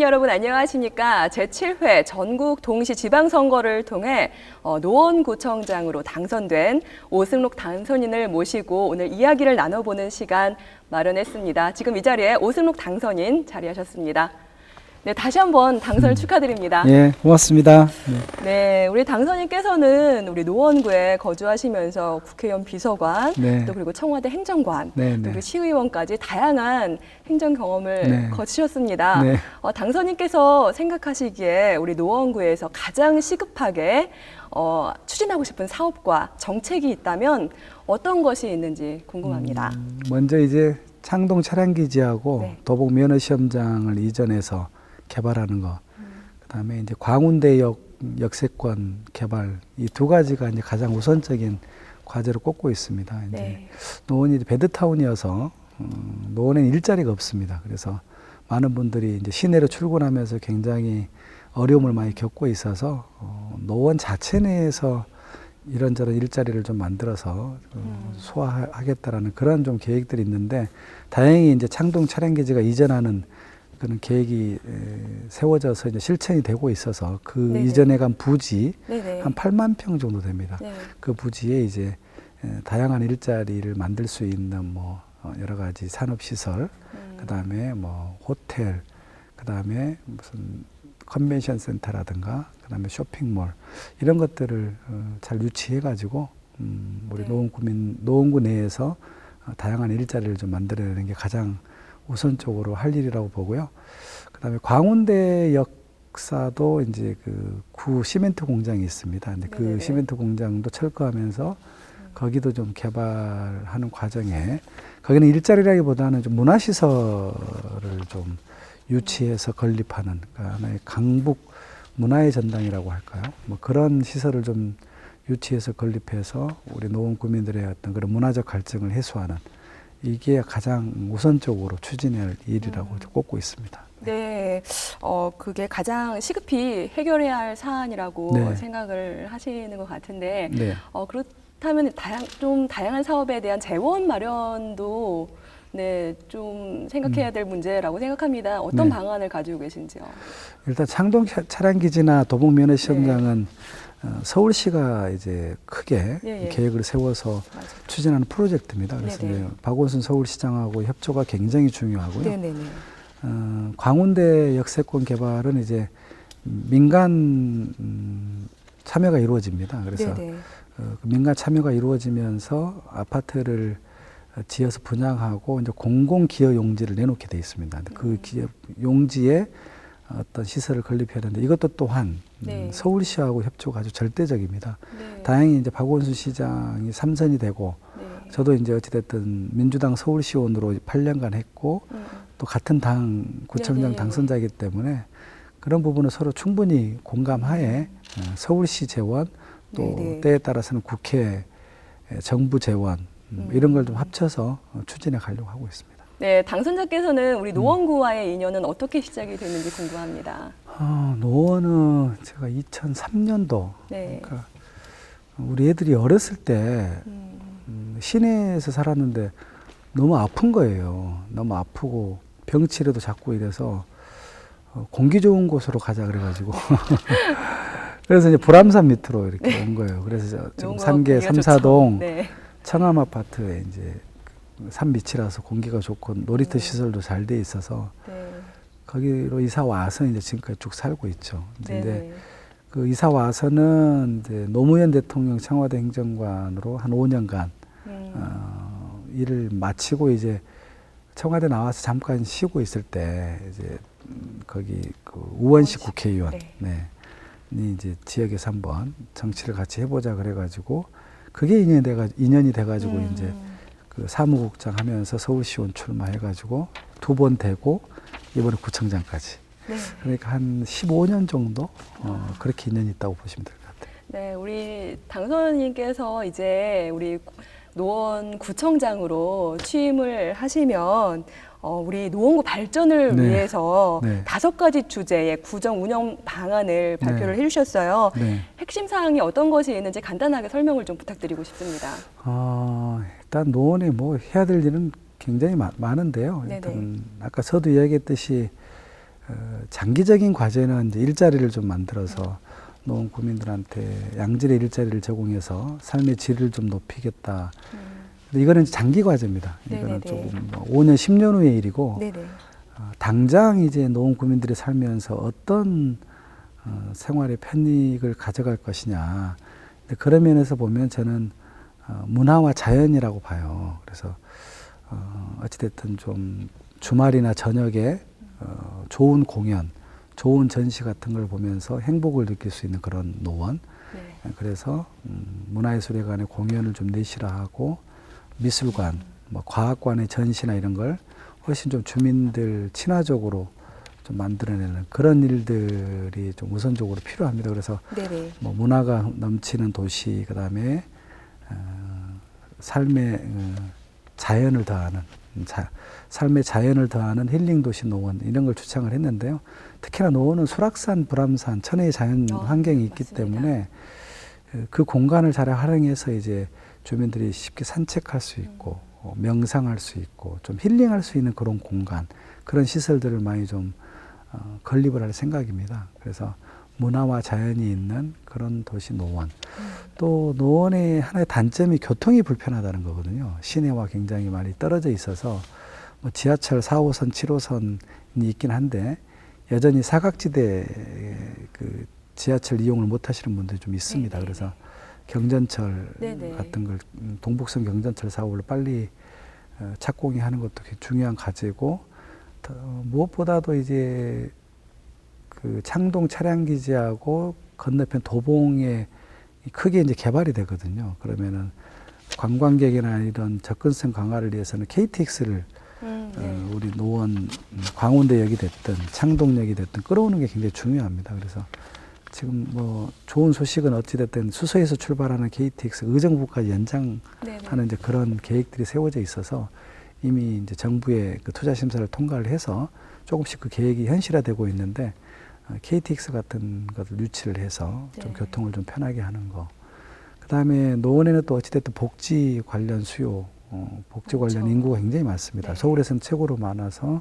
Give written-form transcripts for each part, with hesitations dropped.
여러분 안녕하십니까? 제7회 전국 동시 지방선거를 통해 노원구청장으로 당선된 오승록 당선인을 모시고 오늘 이야기를 나눠보는 시간 마련했습니다. 지금 이 자리에 오승록 당선인 자리하셨습니다. 네, 다시 한번 당선을 축하드립니다. 예, 고맙습니다. 네, 우리 당선인께서는 우리 노원구에 거주하시면서 국회의원 비서관, 네. 또 그리고 청와대 행정관, 네, 또 네. 그리고 시의원까지 다양한 행정 경험을 네. 거치셨습니다. 네. 당선인께서 생각하시기에 우리 노원구에서 가장 시급하게 추진하고 싶은 사업과 정책이 있다면 어떤 것이 있는지 궁금합니다. 먼저 이제 창동 차량기지하고 네. 도봉 면허시험장을 이전해서 개발하는 거. 그다음에 이제 광운대역 역세권 개발, 이 두 가지가 이제 가장 우선적인 과제로 꼽고 있습니다. 이제 네. 노원이 배드타운이어서 노원에는 일자리가 없습니다. 그래서 많은 분들이 이제 시내로 출근하면서 굉장히 어려움을 많이 겪고 있어서 노원 자체 내에서 이런저런 일자리를 좀 만들어서 소화하겠다라는 그런 좀 계획들이 있는데, 다행히 이제 창동 차량기지가 이전하는 그런 계획이 세워져서 이제 실천이 되고 있어서 그 네네. 이전에 간 부지 네네. 한 8만 평 정도 됩니다. 네. 그 부지에 이제 다양한 일자리를 만들 수 있는 뭐 여러 가지 산업시설, 그다음에 뭐 호텔, 그다음에 무슨 컨벤션 센터라든가 그다음에 쇼핑몰, 이런 것들을 잘 유치해 가지고 우리 네. 노원구 내에서 다양한 일자리를 좀 만들어내는 게 가장 우선적으로 할 일이라고 보고요. 그다음에 광운대 역사도 이제 그 구 시멘트 공장이 있습니다. 근데 그 네네네. 시멘트 공장도 철거하면서 거기도 좀 개발하는 과정에, 거기는 일자리라기보다는 좀 문화시설을 좀 유치해서 건립하는, 그러니까 하나의 강북 문화의 전당이라고 할까요? 뭐 그런 시설을 좀 유치해서 건립해서 우리 노원 구민들의 어떤 그런 문화적 갈증을 해소하는, 이게 가장 우선적으로 추진할 일이라고 꼽고 있습니다. 네, 그게 가장 시급히 해결해야 할 사안이라고 네. 생각을 하시는 것 같은데, 네. 그렇다면 좀 다양한 사업에 대한 재원 마련도 네, 좀 생각해야 될 문제라고 생각합니다. 어떤 네. 방안을 가지고 계신지요? 일단 창동 차량기지나 도봉 면허시험장은 서울시가 이제 크게 예, 예. 계획을 세워서 맞아요. 추진하는 프로젝트입니다. 그래서 네네. 이제 박원순 서울시장하고 협조가 굉장히 중요하고요. 네네네. 광운대 역세권 개발은 이제 민간 참여가 이루어집니다. 그래서 네네. 그 민간 참여가 이루어지면서 아파트를 지어서 분양하고 이제 공공기여 용지를 내놓게 돼 있습니다. 그 기여 용지에 어떤 시설을 건립해야 되는데, 이것도 또한 네. 서울시하고 협조가 아주 절대적입니다. 네. 다행히 이제 박원순 시장이 3선이 되고, 네. 저도 이제 어찌됐든 민주당 서울시원으로 8년간 했고, 또 같은 당 구청장 네네. 당선자이기 때문에 그런 부분은 서로 충분히 공감하에 서울시 재원, 또 네네. 때에 따라서는 국회 정부 재원, 이런 걸 좀 합쳐서 추진해 가려고 하고 있습니다. 네, 당선자께서는 우리 노원구와의 인연은 어떻게 시작이 됐는지 궁금합니다. 노원은 제가 2003년도, 네. 그러니까 우리 애들이 어렸을 때 시내에서 살았는데 너무 아픈 거예요. 너무 아프고 병치레도 자꾸 이래서 공기 좋은 곳으로 가자 그래가지고 그래서 이제 보람산 밑으로 이렇게 온 거예요. 그래서 지금 상계 공기가 3, 4동 네. 청암 아파트에 이제 산 밑이라서 공기가 좋고 놀이터 시설도 잘 돼 있어서 네. 거기로 이사 와서 이제 지금까지 쭉 살고 있죠. 근데 네네. 그 이사 와서는 이제 노무현 대통령 청와대 행정관으로 한 5년간 일을 마치고 이제 청와대 나와서 잠깐 쉬고 있을 때 이제 거기 그 우원식 국회의원 네. 이 이제 지역에서 한번 정치를 같이 해보자 그래가지고 그게 인연이 돼가지고 이제 그 사무국장 하면서 서울시원 출마해가지고 2번 되고 이번에 구청장까지. 네. 그러니까 한 15년 정도 그렇게 인연이 있다고 보시면 될 것 같아요. 네, 우리 당선인께서 이제 우리 노원 구청장으로 취임을 하시면 우리 노원구 발전을 네. 위해서 네. 5가지 주제의 구정 운영 방안을 발표를 네. 해주셨어요. 네. 핵심 사항이 어떤 것이 있는지 간단하게 설명을 좀 부탁드리고 싶습니다. 일단 노원에 뭐 해야 될 일은 굉장히 많은데요. 네네. 일단 아까 서두 이야기했듯이 장기적인 과제는 이제 일자리를 좀 만들어서 노원 구민들한테 양질의 일자리를 제공해서 삶의 질을 좀 높이겠다. 근데 이거는 장기 과제입니다. 이거는 네네네. 조금 뭐 5년, 10년 후의 일이고 네네. 당장 이제 노원 구민들이 살면서 어떤 생활의 편익을 가져갈 것이냐. 근데 그런 면에서 보면 저는 문화와 자연이라고 봐요. 그래서 어찌됐든 좀 주말이나 저녁에 좋은 공연, 좋은 전시 같은 걸 보면서 행복을 느낄 수 있는 그런 노원. 네. 그래서 문화예술회관의 공연을 좀 내실화하고 미술관, 뭐 과학관의 전시나 이런 걸 훨씬 좀 주민들 친화적으로 좀 만들어내는 그런 일들이 좀 우선적으로 필요합니다. 그래서 네네. 뭐 문화가 넘치는 도시, 그다음에 삶의 자연을 더하는 삶의 자연을 더하는 힐링 도시 노원 이런 걸 주창을 했는데요. 특히나 노원은 수락산, 불암산, 천혜의 자연 환경이 있기 맞습니다. 때문에 그 공간을 잘 활용해서 이제 주민들이 쉽게 산책할 수 있고 명상할 수 있고 좀 힐링할 수 있는 그런 공간, 그런 시설들을 많이 좀 건립을 할 생각입니다. 그래서 문화와 자연이 있는 그런 도시 노원. 또 노원의 하나의 단점이 교통이 불편하다는 거거든요. 시내와 굉장히 많이 떨어져 있어서 뭐 지하철 4호선, 7호선이 있긴 한데 여전히 사각지대 그 지하철 이용을 못 하시는 분들이 좀 있습니다. 네네. 그래서 경전철 네네. 같은 걸 동북선 경전철 사업을 빨리 착공하는 것도 중요한 과제고 무엇보다도 이제 그 창동 차량기지하고 건너편 도봉에 크게 이제 개발이 되거든요. 그러면은 관광객이나 이런 접근성 강화를 위해서는 KTX를 네. 우리 노원 광운대역이 됐든 창동역이 됐든 끌어오는 게 굉장히 중요합니다. 그래서 지금 뭐 좋은 소식은 어찌됐든 수서에서 출발하는 KTX 의정부까지 연장하는 네네. 이제 그런 계획들이 세워져 있어서 이미 이제 정부의 그 투자 심사를 통과를 해서 조금씩 그 계획이 현실화되고 있는데 KTX 같은 것을 유치를 해서 좀 네. 교통을 좀 편하게 하는 거. 그다음에 노원에는 또 어찌됐든 복지 관련 수요, 복지 관련 그렇죠. 인구가 굉장히 많습니다. 네. 서울에서는 최고로 많아서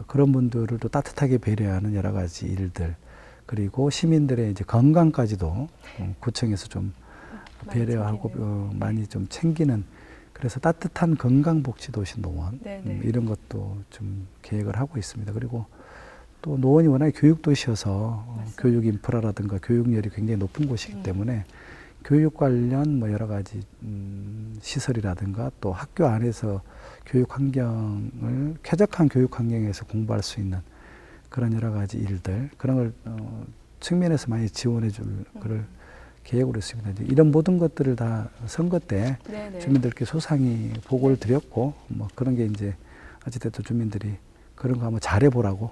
그런 분들을 또 따뜻하게 배려하는 여러 가지 일들, 그리고 시민들의 이제 건강까지도 구청에서 좀 많이 배려하고 챙기는. 많이 좀 챙기는, 그래서 따뜻한 건강복지도시 노원 네네. 이런 것도 좀 계획을 하고 있습니다. 그리고 또 노원이 워낙에 교육도시여서 교육 인프라라든가 교육열이 굉장히 높은 곳이기 때문에 교육 관련 뭐 여러 가지 시설이라든가 또 학교 안에서 교육 환경을 쾌적한 교육 환경에서 공부할 수 있는 그런 여러 가지 일들, 그런 걸 측면에서 많이 지원해 줄 그럴 계획으로 있습니다. 이제 이런 모든 것들을 다 선거 때 네네. 주민들께 소상히 보고를 드렸고 뭐 그런 게 이제 어찌됐든 주민들이 그런 거 한번 잘해보라고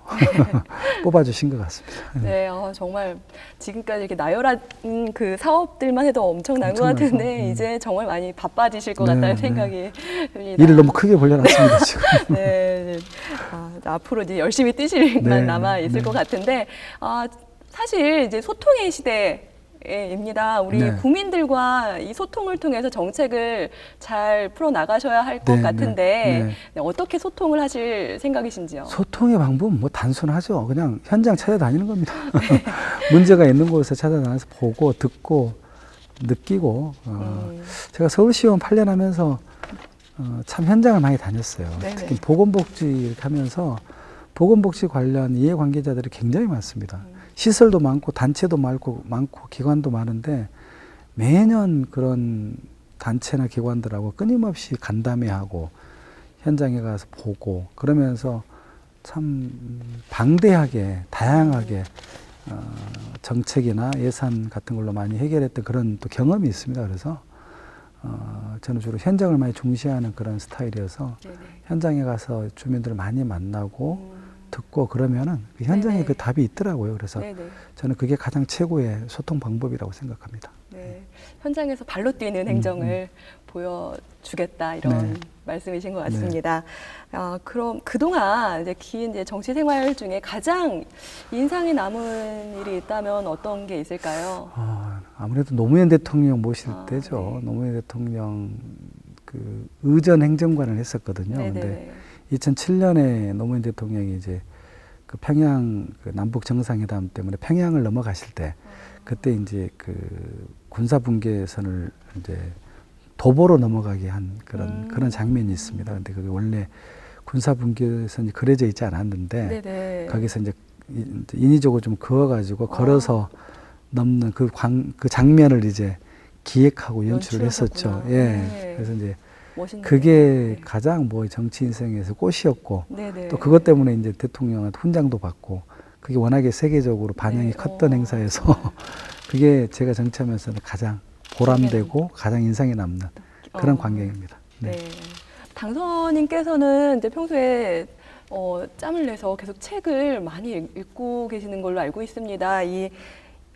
뽑아주신 것 같습니다. 네, 정말 지금까지 이렇게 나열한 그 사업들만 해도 엄청난 것 엄청나죠. 같은데 이제 정말 많이 바빠지실 것 네, 같다는 네. 생각이 듭니다. 일을 너무 크게 벌려놨습니다, 지금. 네, 앞으로 이제 열심히 뛰실 일만 네, 남아 있을 네. 것 같은데 사실 이제 소통의 시대입니다. 우리 네. 국민들과 이 소통을 통해서 정책을 잘 풀어 나가셔야 할 것 네, 같은데 네. 네, 어떻게 소통을 하실 생각이신지요? 소통의 방법은 뭐 단순하죠. 그냥 현장 찾아다니는 겁니다. 문제가 있는 곳에 찾아다녀서 보고 듣고 느끼고 제가 서울시의원 8년 하면서 참 현장을 많이 다녔어요. 네네. 특히 보건복지 이렇게 하면서 보건복지 관련 이해관계자들이 굉장히 많습니다. 시설도 많고 단체도 많고 기관도 많은데 매년 그런 단체나 기관들하고 끊임없이 간담회하고 현장에 가서 보고 그러면서 참 방대하게 다양하게 정책이나 예산 같은 걸로 많이 해결했던 그런 또 경험이 있습니다. 그래서 저는 주로 현장을 많이 중시하는 그런 스타일이어서 네네. 현장에 가서 주민들을 많이 만나고 듣고 그러면은 그 현장에 네네. 그 답이 있더라고요. 그래서 네네. 저는 그게 가장 최고의 소통 방법이라고 생각합니다. 네, 현장에서 발로 뛰는 행정을 보여주겠다 이런 네. 말씀이신 것 같습니다. 그럼 그동안 이제 긴 이제 정치 생활 중에 가장 인상이 남은 일이 있다면 어떤 게 있을까요? 아무래도 노무현 대통령 모실 아, 때죠. 네. 노무현 대통령 그 의전 행정관을 했었거든요. 네네. 근데 2007년에 노무현 대통령이 이제 그 평양 그 남북 정상회담 때문에 평양을 넘어가실 때 그때 이제 그 군사 분계선을 이제 도보로 넘어가게 한 그런 장면이 있습니다. 근데 그게 원래 군사 분계선이 그려져 있지 않았는데 네네. 거기서 이제 인위적으로 좀 그어가지고 걸어서 넘는 그 장면을 이제 기획하고 연출을 했었죠. 예. 네. 그래서 이제 멋있네요. 그게 네. 가장 뭐 정치 인생에서 꽃이었고 네네. 또 그것 때문에 이제 대통령한테 훈장도 받고 그게 워낙에 세계적으로 반영이 네. 컸던 행사여서 그게 제가 정치하면서는 가장 보람되고 가장 인상에 남는 그런 광경입니다. 네. 당선인께서는 이제 평소에 짬을 내서 계속 책을 많이 읽고 계시는 걸로 알고 있습니다. 이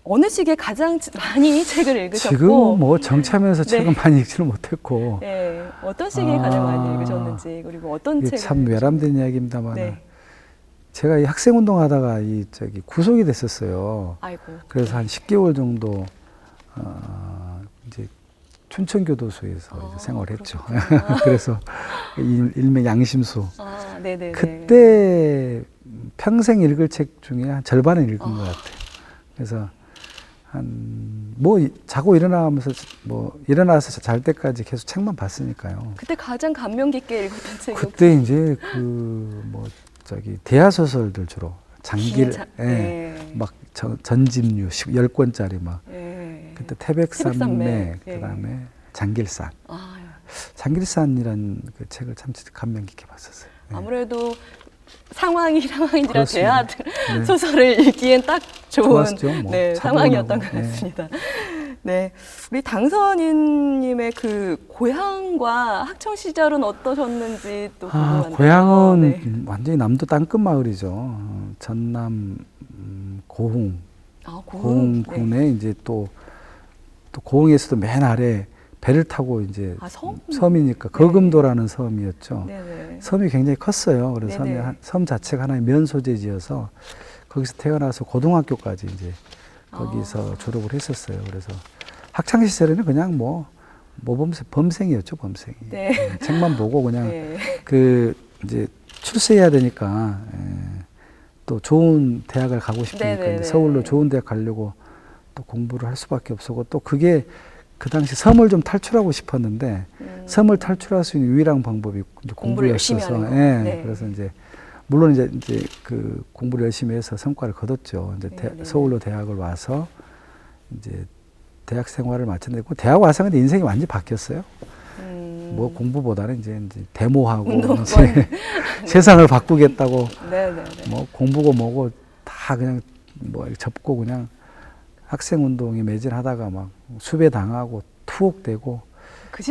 어느 시기에 가장 많이 책을 읽으셨고 지금 뭐 정치하면서 네. 책은 많이 읽지는 못했고 네, 어떤 시기에 가장 많이 읽으셨는지 그리고 어떤 이게 책을 참 외람된 이야기입니다만 네. 제가 이 학생 운동하다가 구속이 됐었어요. 아이고. 그래서 한 10개월 정도 이제 춘천교도소에서 이제 생활했죠. 그래서 일명 양심수. 아, 네네. 그때 평생 읽을 책 중에 한 절반은 읽은 것 같아요. 그래서 자고 일어나서 잘 때까지 계속 책만 봤으니까요. 그때 가장 감명 깊게 읽었던 책이 그때 이제 대하 소설들 주로 장길, 막 전집류 10권짜리 막. 그때 태백산맥, 그다음에 장길산. 장길산이라는 그 책을 참 감명 깊게 봤었어요. 아무래도 상황이라 그렇습니다. 대하 네. 소설을 읽기엔 딱 좋은 뭐 상황이었던 것 네. 같습니다. 네, 우리 당선인님의 그 고향과 학창 시절은 어떠셨는지 또 궁금한데요. 고향은 완전히 남도 땅끝 마을이죠. 전남 고흥. 고흥군에 이제 또 고흥에서도 맨 아래 배를 타고 이제 섬이니까 거금도라는 섬이었죠. 네네. 섬이 굉장히 컸어요. 그래서 섬 자체가 하나의 면 소재지여서 거기서 태어나서 고등학교까지 이제 거기서 졸업을 했었어요. 그래서 학창 시절에는 그냥 범생이었죠, 범생이. 네. 책만 보고 그냥 이제 출세해야 되니까 또 좋은 대학을 가고 싶으니까 이제 서울로 좋은 대학 가려고 또 공부를 할 수밖에 없었고 또 그게 그 당시 섬을 좀 탈출하고 싶었는데 섬을 탈출할 수 있는 유일한 방법이 이제 공부였어서 그래서 이제 물론 이제 그 공부를 열심히 해서 성과를 거뒀죠. 이제 서울로 대학을 와서 이제 대학 생활을 마쳤는데 대학 와서 근데 인생이 완전히 바뀌었어요. 뭐 공부보다는 이제 데모하고 이제 세상을 바꾸겠다고 뭐 공부고 뭐고 다 그냥 접고 그냥 학생 운동에 매진하다가 막 수배 당하고 투옥되고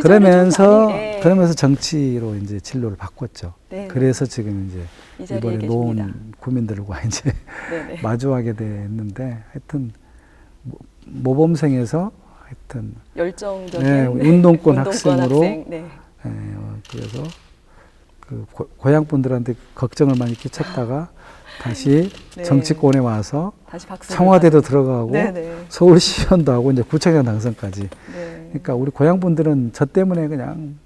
그러면서 정치로 이제 진로를 바꿨죠. 그래서 지금 이제 이번에 노원 구민들과 이제 마주하게 됐는데 하여튼 모범생에서 하여튼 열정적인 운동권 학생으로 그래서 그 고향 분들한테 걱정을 많이 끼쳤다가 다시 정치권에 와서 다시 청와대도 들어가고 서울시의원도 하고 이제 구청장 당선까지. 그러니까 우리 고향 분들은 저 때문에 그냥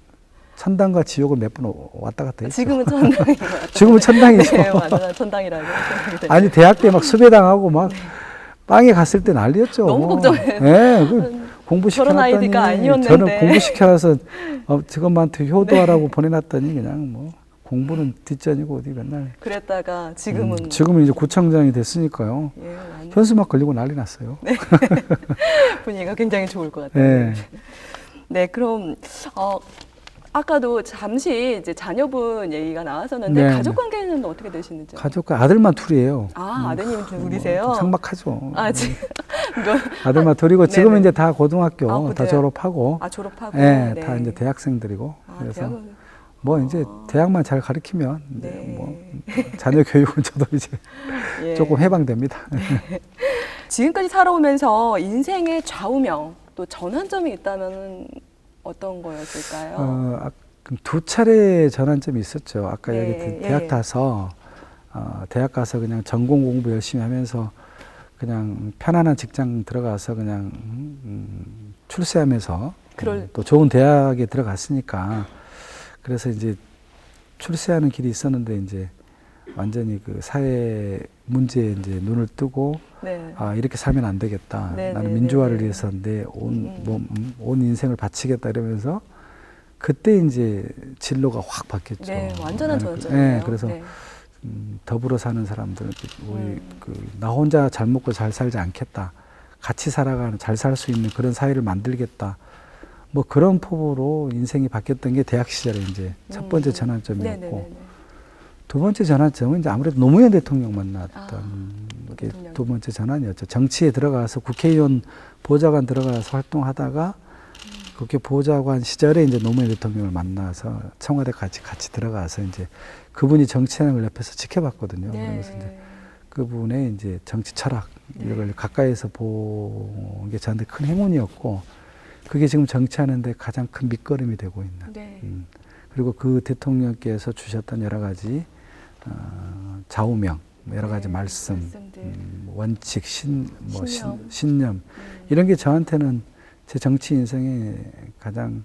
천당과 지옥을 몇 번 왔다 갔다 했죠. 지금은 천당인 것 같아요. 지금은 천당이죠. 네, 완전 천당이라고 생각이 됩니다. 아니 대학 때 막 수배당하고 막 빵에 갔을 때 난리였죠. 너무 걱정해요. 공부시켜놨더니 저런 아이디가 아니었는데. 저는 공부시켜놔서 직원한테 효도하라고 보내놨더니 그냥 뭐 공부는 뒷전이고 어디 맨날. 그랬다가 지금은 지금은 이제 구청장이 됐으니까요. 현수막 걸리고 난리 났어요. 분위기가 굉장히 좋을 것 같아요. 네, 그럼 아까도 잠시 이제 자녀분 얘기가 나왔었는데 가족 관계는 어떻게 되시는지? 가족과 아들만 둘이에요. 아드님 둘이세요? 삭막하죠. 아들만 둘이고 지금은 이제 다 고등학교 다 졸업하고. 졸업하고. 다 이제 대학생들이고. 그래서 이제 대학만 잘 가르치면 자녀 교육은 저도 이제 조금 해방됩니다. 지금까지 살아오면서 인생의 좌우명 또 전환점이 있다면 어떤 거였을까요? 두 차례 전환점이 있었죠. 아까 여기 대학 가서 그냥 전공 공부 열심히 하면서 그냥 편안한 직장 들어가서 그냥 출세하면서 또 좋은 대학에 들어갔으니까 그래서 이제 출세하는 길이 있었는데 이제 완전히 그 사회 문제에 이제 눈을 뜨고 네. 아 이렇게 살면 안 되겠다. 네, 나는 네, 민주화를 네, 위해서 내 온 인생을 바치겠다 이러면서 그때 이제 진로가 확 바뀌었죠. 네, 완전한 나는 전환점이네요. 네, 그래서 네. 더불어 사는 사람들은 우리 나 혼자 잘 먹고 잘 살지 않겠다. 같이 살아가는 잘 살 수 있는 그런 사회를 만들겠다. 뭐 그런 포부로 인생이 바뀌었던 게 대학 시절에 이제 첫 번째 전환점이었고 네네네네. 두 번째 전환점은 이제 아무래도 노무현 대통령 만났던 게 대통령. 두 번째 전환이었죠. 정치에 들어가서 국회의원 보좌관 들어가서 활동하다가 국회 보좌관 시절에 이제 노무현 대통령을 만나서 청와대까지 같이 들어가서 이제 그분이 정치하는 걸 옆에서 지켜봤거든요. 네. 그러면서 이제 그분의 이제 정치 철학 이걸 가까이서 본 게 저한테 큰 행운이었고 그게 지금 정치하는데 가장 큰 밑거름이 되고 있는. 네. 그리고 그 대통령께서 주셨던 여러 가지 좌우명, 여러 가지 네, 말씀, 말씀들. 원칙, 신념. 신념 이런 게 저한테는 제 정치 인생에 가장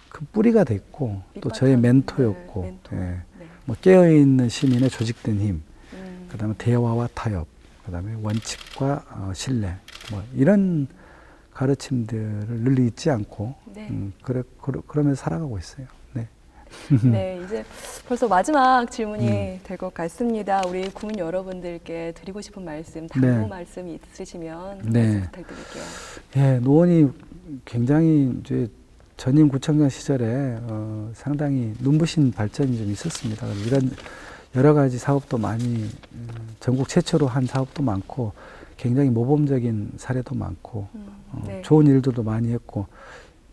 큰 뿌리가 됐고 또 저의 밑바탕, 멘토였고 네, 멘토. 예. 네. 뭐 깨어있는 시민의 조직된 힘, 음. 그다음에 대화와 타협, 그다음에 원칙과 신뢰, 뭐 이런 가르침들을 늘 잊지 않고 네. 그러면서 살아가고 있어요. 네. 네, 이제 벌써 마지막 질문이 될 것 같습니다. 우리 국민 여러분들께 드리고 싶은 말씀, 당부 네. 말씀이 있으시면 네. 말씀 부탁드릴게요. 예, 노원이 굉장히 이제 전임 구청장 시절에 상당히 눈부신 발전이 좀 있었습니다. 이런 여러 가지 사업도 많이 전국 최초로 한 사업도 많고 굉장히 모범적인 사례도 많고 네. 좋은 일들도 많이 했고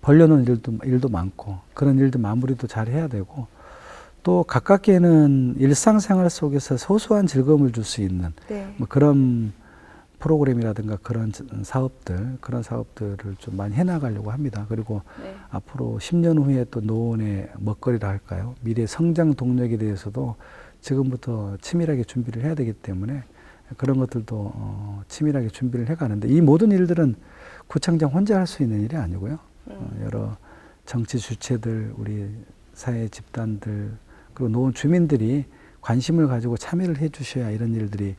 벌려놓은 일도 많고 그런 일들 마무리도 잘 해야 되고 또 가깝게는 일상생활 속에서 소소한 즐거움을 줄 수 있는 네. 뭐 그런 프로그램이라든가 그런 사업들을 좀 많이 해나가려고 합니다. 그리고 네. 앞으로 10년 후에 또 노원의 먹거리라 할까요? 미래 성장 동력에 대해서도 지금부터 치밀하게 준비를 해야 되기 때문에 그런 것들도 치밀하게 준비를 해가는데 이 모든 일들은 구청장 혼자 할 수 있는 일이 아니고요. 여러 정치 주체들, 우리 사회 집단들 그리고 노원 주민들이 관심을 가지고 참여를 해 주셔야 이런 일들이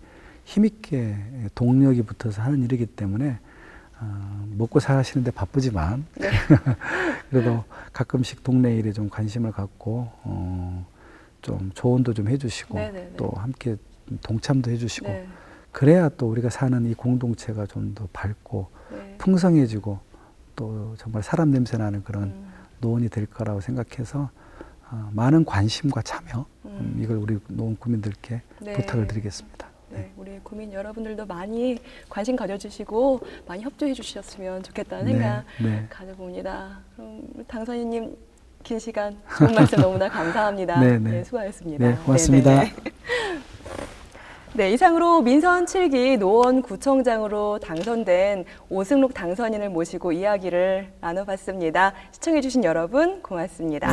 힘있게 동력이 붙어서 하는 일이기 때문에 먹고 사시는데 바쁘지만 네. 그래도 가끔씩 동네 일에 좀 관심을 갖고 좀 조언도 좀 해주시고 네네네. 또 함께 동참도 해주시고 네. 그래야 또 우리가 사는 이 공동체가 좀 더 밝고 네. 풍성해지고 또 정말 사람 냄새 나는 그런 노원이 될 거라고 생각해서 많은 관심과 참여 이걸 우리 노원 구민들께 네. 부탁을 드리겠습니다. 네, 우리 국민 여러분들도 많이 관심 가져주시고 많이 협조해 주셨으면 좋겠다는 생각 네. 가져봅니다. 그럼 당선인님 긴 시간 좋은 말씀 너무나 감사합니다. 네, 네. 네, 수고하셨습니다. 네, 고맙습니다. 네, 네, 네. 네, 이상으로 민선 7기 노원구청장으로 당선된 오승록 당선인을 모시고 이야기를 나눠봤습니다. 시청해주신 여러분 고맙습니다.